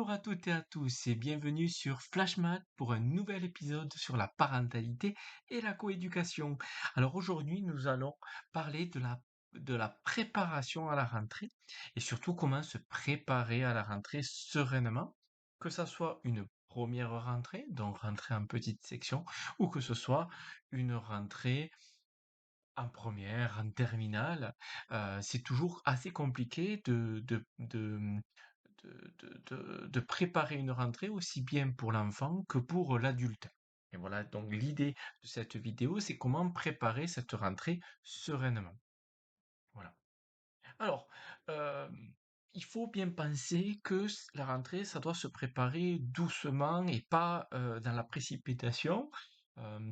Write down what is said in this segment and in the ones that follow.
Bonjour à toutes et à tous et bienvenue sur Flashmat pour un nouvel épisode sur la parentalité et la coéducation. Alors aujourd'hui, nous allons parler de la préparation à la rentrée et surtout comment se préparer à la rentrée sereinement, que ça soit une première rentrée, donc rentrée en petite section, ou que ce soit une rentrée en première, en terminale. C'est toujours assez compliqué de préparer une rentrée aussi bien pour l'enfant que pour l'adulte. Et voilà, donc l'idée de cette vidéo, c'est comment préparer cette rentrée sereinement. Voilà. Alors, euh, il faut bien penser que la rentrée, ça doit se préparer doucement et pas dans la précipitation.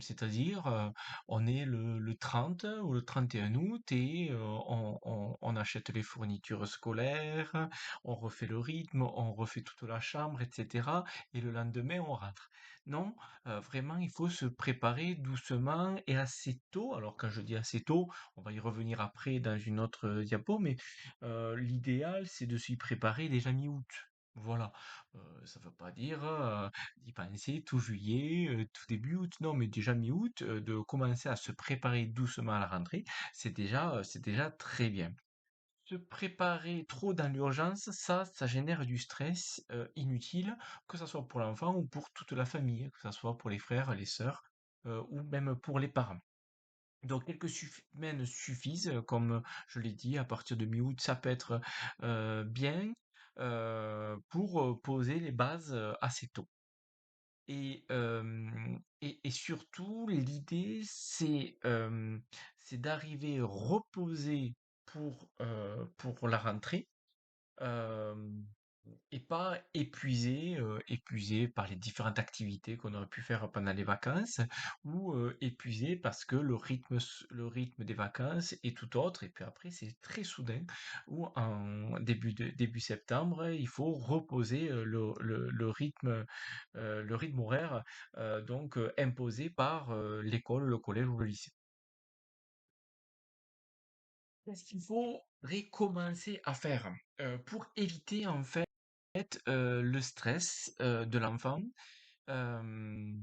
C'est-à-dire, on est le 30 ou le 31 août et on achète les fournitures scolaires, on refait le rythme, on refait toute la chambre, etc. Et le lendemain, on rentre. Non, vraiment, il faut se préparer doucement et assez tôt. Alors, quand je dis assez tôt, on va y revenir après dans une autre diapo, mais l'idéal, c'est de s'y préparer déjà mi-août. Voilà. Ça veut pas dire d'y penser tout juillet, tout début août. Non, mais déjà mi-août, de commencer à se préparer doucement à la rentrée, c'est déjà très bien. Se préparer trop dans l'urgence, ça génère du stress inutile, que ce soit pour l'enfant ou pour toute la famille, que ce soit pour les frères, les sœurs, ou même pour les parents. Donc quelques semaines suffisent, comme je l'ai dit, à partir de mi-août, ça peut être bien pour poser les bases assez tôt. Et surtout, l'idée, c'est d'arriver reposé pour la rentrée, hem et pas épuisé par les différentes activités qu'on aurait pu faire pendant les vacances ou, épuisé parce que le rythme des vacances est tout autre et puis après c'est très soudain ou en début septembre, il faut reposer, le rythme horaire, donc imposé par, l'école, le collège ou le lycée. Qu'est-ce qu'il faut recommencer à faire, pour éviter en fait, le stress, de l'enfant? Hem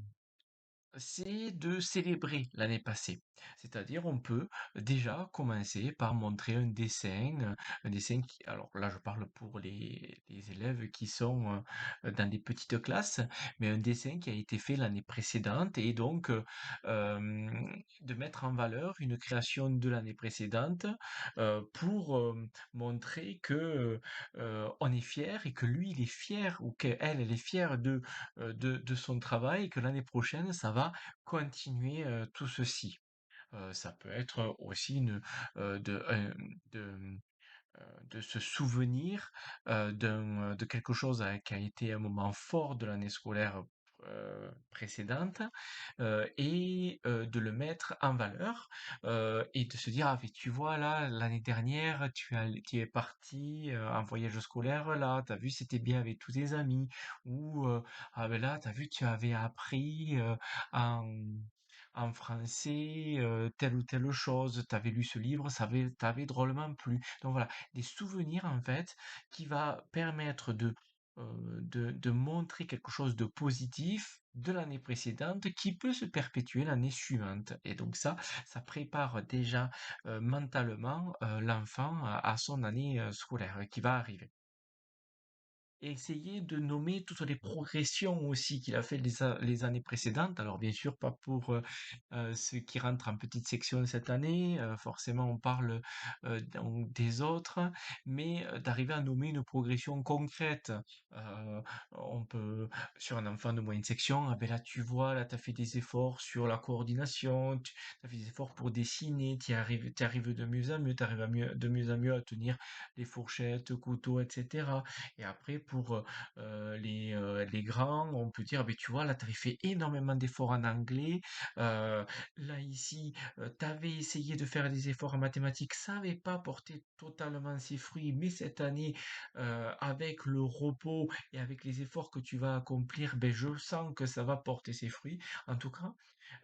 C'est de célébrer l'année passée. C'est-à-dire, on peut déjà commencer par montrer un dessin qui, alors là, je parle pour les élèves qui sont dans des petites classes, mais un dessin qui a été fait l'année précédente et donc de mettre en valeur une création de l'année précédente pour montrer que on est fier et que lui, il est fier ou qu'elle, elle est fière de son travail et que l'année prochaine, ça va continuer tout ceci. Ça peut être aussi de se souvenir de quelque chose qui a été un moment fort de l'année scolaire précédente et de le mettre en valeur et de se dire ah mais tu vois là l'année dernière tu es parti en voyage scolaire là t'as vu c'était bien avec tous tes amis ou ah ben là t'as vu tu avais appris en français, telle ou telle chose, tu avais lu ce livre, ça t'avait drôlement plu. Donc voilà, des souvenirs en fait qui va permettre de montrer quelque chose de positif de l'année précédente qui peut se perpétuer l'année suivante. Et donc ça prépare déjà mentalement l'enfant à son année scolaire qui va arriver. Et essayer de nommer toutes les progressions aussi qu'il a fait les années précédentes. Alors bien sûr, pas pour ceux qui rentrent en petite section cette année, forcément on parle donc des autres, mais d'arriver à nommer une progression concrète. On peut, sur un enfant de moyenne section, ah ben là tu vois, là tu as fait des efforts sur la coordination, tu as fait des efforts pour dessiner, tu arrives de mieux en mieux, tu arrives de mieux en mieux à tenir les fourchettes, couteaux, etc. Et après, pour les grands, on peut dire, ben, tu vois, là, tu avais fait énormément d'efforts en anglais. Là, ici, tu avais essayé de faire des efforts en mathématiques. Ça n'avait pas porté totalement ses fruits. Mais cette année, avec le repos et avec les efforts que tu vas accomplir, ben, je sens que ça va porter ses fruits. En tout cas,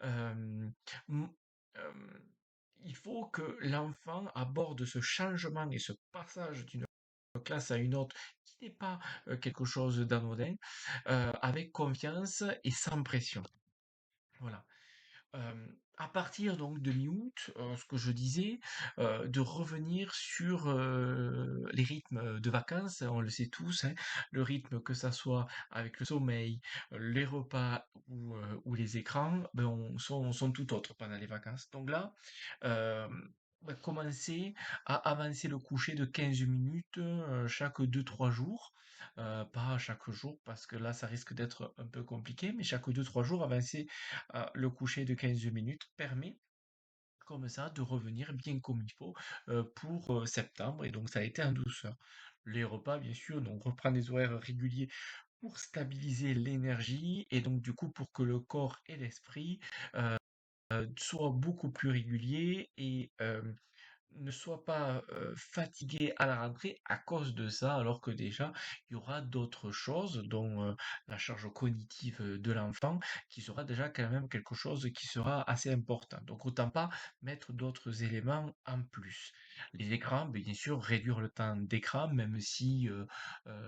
euh, m- euh, il faut que l'enfant aborde ce changement et ce passage d'une classe à une autre, qui n'est pas quelque chose d'anodin, avec confiance et sans pression. Voilà. À partir donc de mi-août, ce que je disais, de revenir sur, les rythmes de vacances, on le sait tous, hein, le rythme que ça soit avec le sommeil, les repas ou les écrans, ben, sont tout autres pendant les vacances. Donc là, commencer à avancer le coucher de 15 minutes, chaque 2-3 jours, pas chaque jour parce que là ça risque d'être un peu compliqué, mais chaque 2-3 jours avancer le coucher de 15 minutes permet comme ça de revenir bien comme il faut pour septembre et donc ça a été en douceur. Les repas, bien sûr, donc reprendre des horaires réguliers pour stabiliser l'énergie et donc du coup pour que le corps et l'esprit soient beaucoup plus réguliers et ne soient pas fatigués à la rentrée à cause de ça, alors que déjà, il y aura d'autres choses, dont la charge cognitive de l'enfant, qui sera déjà quand même quelque chose qui sera assez important. Donc autant pas mettre d'autres éléments en plus. Les écrans, bien sûr, réduire le temps d'écran, même si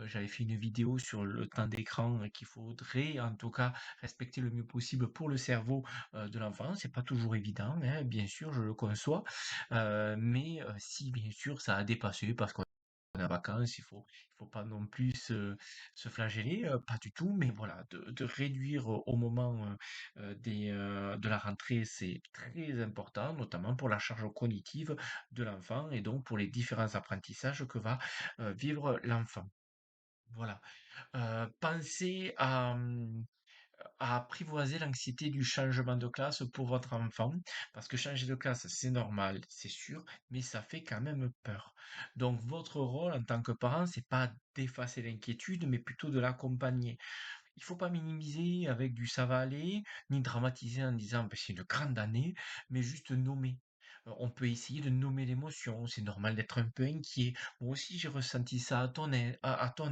j'avais fait une vidéo sur le temps d'écran qu'il faudrait en tout cas respecter le mieux possible pour le cerveau de l'enfant. C'est pas toujours évident, hein, bien sûr, je le conçois. Mais si bien sûr ça a dépassé parce qu'on est en vacances, il faut pas non plus se flageller, pas du tout, mais voilà, de réduire au moment de la rentrée, c'est très important, notamment pour la charge cognitive de l'enfant et donc pour les différents apprentissages que va vivre l'enfant. Voilà. Pensez à apprivoiser l'anxiété du changement de classe pour votre enfant, parce que changer de classe, c'est normal, c'est sûr, mais ça fait quand même peur. Donc, votre rôle en tant que parent, c'est pas d'effacer l'inquiétude, mais plutôt de l'accompagner. Il faut pas minimiser avec du ça va aller, ni dramatiser en disant ben, c'est une grande année, mais juste nommer. On peut essayer de nommer l'émotion. C'est normal d'être un peu inquiet. Moi aussi, j'ai ressenti ça à ton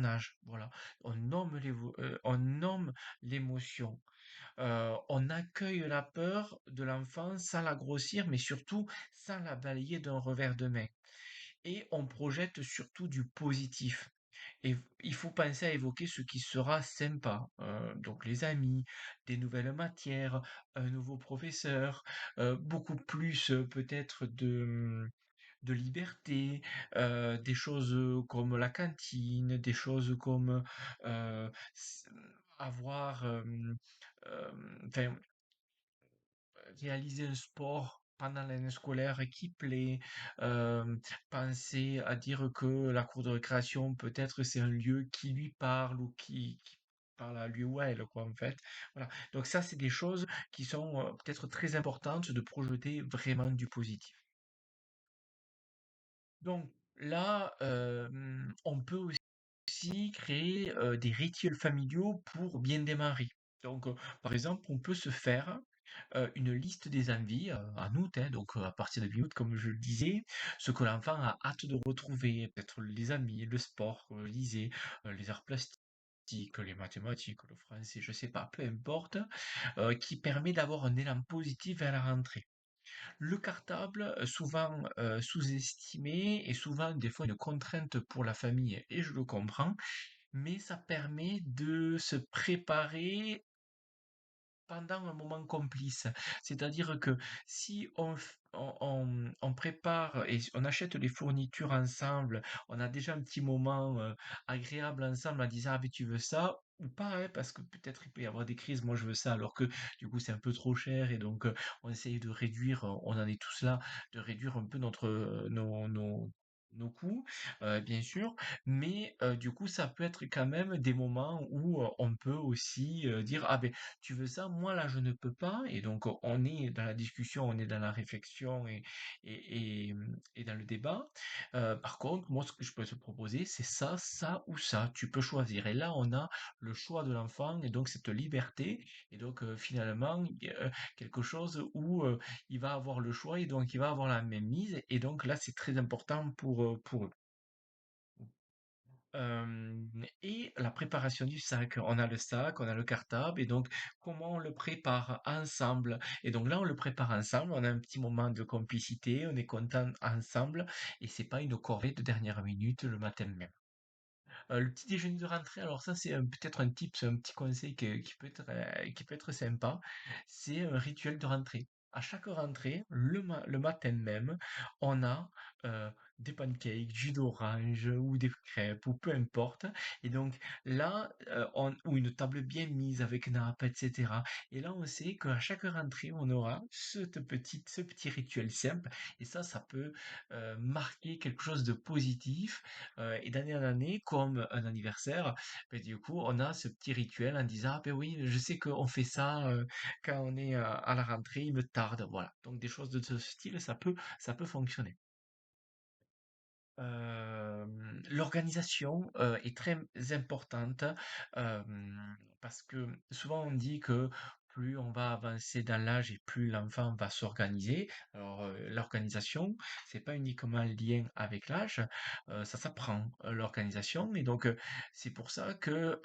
âge. Voilà. On nomme l'émotion. On accueille la peur de l'enfant sans la grossir, mais surtout sans la balayer d'un revers de main. Et on projette surtout du positif. Et il faut penser à évoquer ce qui sera sympa. Donc les amis, des nouvelles matières, un nouveau professeur, beaucoup plus peut-être de liberté, des choses comme la cantine, des choses comme s- avoir, enfin, réaliser un sport pendant l'année scolaire qui plaît, penser à dire que la cour de récréation, peut-être c'est un lieu qui lui parle ou qui parle à lui ou à elle, quoi, en fait. Voilà. Donc ça, c'est des choses qui sont peut-être très importantes de projeter vraiment du positif. Donc là, on peut aussi créer des rituels familiaux pour bien démarrer. Donc, par exemple, on peut se faire une liste des envies en août, hein, donc à partir de mi-août, comme je le disais, ce que l'enfant a hâte de retrouver, peut-être les amis, le sport, lisez, les arts plastiques, les mathématiques, le français, je sais pas, peu importe, qui permet d'avoir un élan positif à la rentrée. Le cartable, souvent sous-estimé et souvent des fois une contrainte pour la famille, et je le comprends, mais ça permet de se préparer pendant un moment complice. C'est-à-dire que si on prépare et on achète les fournitures ensemble, on a déjà un petit moment agréable ensemble en disant, ah mais tu veux ça ou pas, hein, parce que peut-être il peut y avoir des crises, moi je veux ça, alors que du coup c'est un peu trop cher et donc on essaye de réduire, on en est tous là, de réduire un peu nos coûts, bien sûr, mais du coup ça peut être quand même des moments où on peut aussi dire, ah ben tu veux ça, moi là je ne peux pas, et donc on est dans la discussion, on est dans la réflexion et dans le débat. Par contre, moi ce que je peux te proposer, c'est ça, ça ou ça, tu peux choisir. Et là on a le choix de l'enfant et donc cette liberté, et donc finalement quelque chose où il va avoir le choix et donc il va avoir la même mise, et donc là c'est très important pour eux. Et la préparation du sac. On a le sac, on a le cartable, et donc comment on le prépare ensemble. Et donc là, on le prépare ensemble, on a un petit moment de complicité, on est content ensemble, et c'est pas une corvée de dernière minute le matin même. Le petit déjeuner de rentrée, alors ça c'est peut-être un tip, c'est un petit conseil qui peut être sympa. C'est un rituel de rentrée. À chaque rentrée, le matin même, on a euh, des pancakes, jus d'orange ou des crêpes ou peu importe. Et donc là, ou une table bien mise avec nappe, etc. Et là, on sait qu'à chaque rentrée, on aura ce petit rituel simple. Et ça peut marquer quelque chose de positif et d'année en année, comme un anniversaire, ben, du coup, on a ce petit rituel en disant, ah ben oui, je sais qu'on fait ça quand on est à la rentrée, il me tarde, voilà. Donc des choses de ce style, ça peut fonctionner. L'organisation est très importante parce que souvent on dit que plus on va avancer dans l'âge et plus l'enfant va s'organiser. Alors l'organisation, c'est pas uniquement lien avec l'âge, ça s'apprend l'organisation et donc c'est pour ça que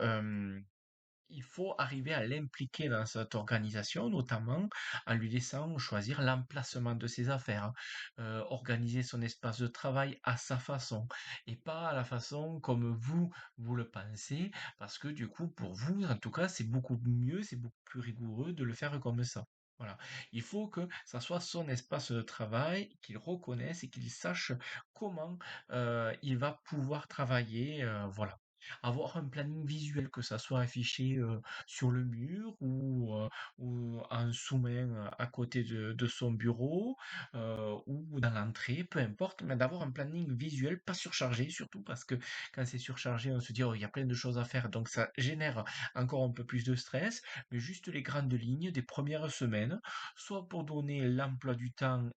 il faut arriver à l'impliquer dans cette organisation, notamment en lui laissant choisir l'emplacement de ses affaires, hein. Organiser son espace de travail à sa façon et pas à la façon comme vous le pensez, parce que du coup, pour vous, en tout cas, c'est beaucoup mieux, c'est beaucoup plus rigoureux de le faire comme ça. Voilà. Il faut que ça soit son espace de travail, qu'il reconnaisse et qu'il sache comment il va pouvoir travailler. Voilà. Avoir un planning visuel, que ça soit affiché sur le mur ou en sous-main à côté de son bureau ou dans l'entrée, peu importe, mais d'avoir un planning visuel pas surchargé, surtout parce que quand c'est surchargé, on se dit, oh, il y a plein de choses à faire, donc ça génère encore un peu plus de stress, mais juste les grandes lignes des premières semaines, soit pour donner l'emploi du temps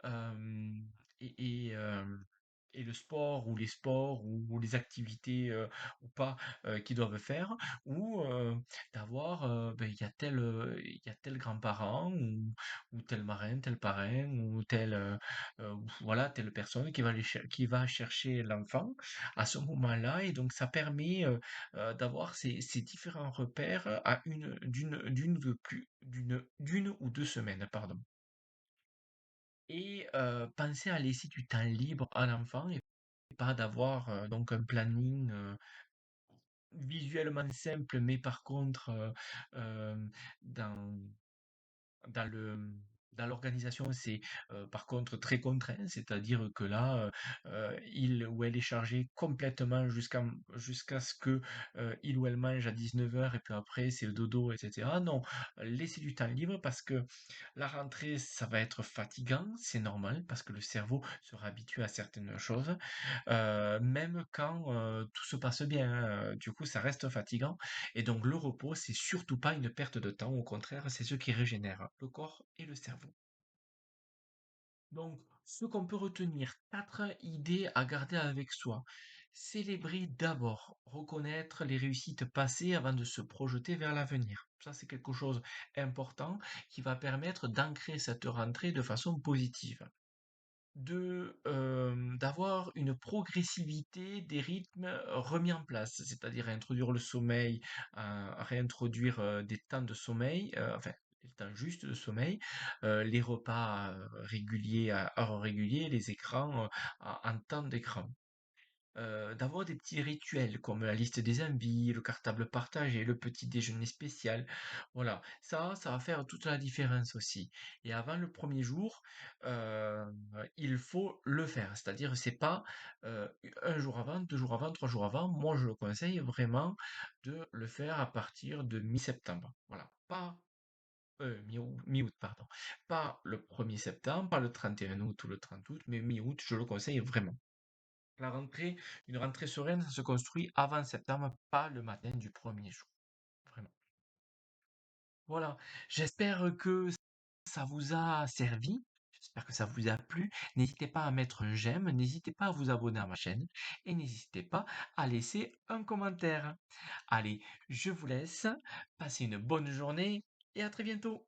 euh, et, et, euh, et le sport ou les sports ou les activités ou pas qu'ils doivent faire ou d'avoir ben, il y a tel grand-parent ou tel marin, tel parrain ou voilà telle personne qui va chercher l'enfant à ce moment-là et donc ça permet d'avoir ces différents repères à d'une ou deux semaines, pardon. Et penser à laisser du temps libre à l'enfant et pas d'avoir donc un planning visuellement simple, mais par contre dans dans le dans l'organisation, c'est par contre très contraint, c'est-à-dire que là, il ou elle est chargé complètement jusqu'à ce que il ou elle mange à 19 heures et puis après c'est le dodo, etc. Non, laissez du temps libre parce que la rentrée, ça va être fatigant, c'est normal parce que le cerveau sera habitué à certaines choses, même quand tout se passe bien, hein, du coup, ça reste fatigant. Et donc, le repos, c'est surtout pas une perte de temps, au contraire, c'est ce qui régénère le corps et le cerveau. Donc, ce qu'on peut retenir, quatre idées à garder avec soi. Célébrer d'abord, reconnaître les réussites passées avant de se projeter vers l'avenir. Ça, c'est quelque chose d'important qui va permettre d'ancrer cette rentrée de façon positive. D'avoir une progressivité des rythmes remis en place, c'est-à-dire introduire le sommeil, réintroduire des temps de sommeil, enfin des temps justes de sommeil, les repas réguliers à heure régulière, les écrans en temps d'écran. D'avoir des petits rituels comme la liste des envies, le cartable partagé, le petit déjeuner spécial. Voilà, ça va faire toute la différence aussi. Et avant le premier jour, euh, il faut le faire. C'est-à-dire, c'est pas un jour avant, deux jours avant, trois jours avant. Moi, je le conseille vraiment de le faire à partir de mi-septembre. Voilà, pas mi-août, pardon. Pas le 1er septembre, pas le 31 août ou le 30 août, mais mi-août, je le conseille vraiment. La rentrée, une rentrée sereine, ça se construit avant septembre, pas le matin du premier jour. Vraiment. Voilà. J'espère que ça vous a servi. J'espère que ça vous a plu. N'hésitez pas à mettre un j'aime, n'hésitez pas à vous abonner à ma chaîne et n'hésitez pas à laisser un commentaire. Allez, je vous laisse. Passez une bonne journée et à très bientôt.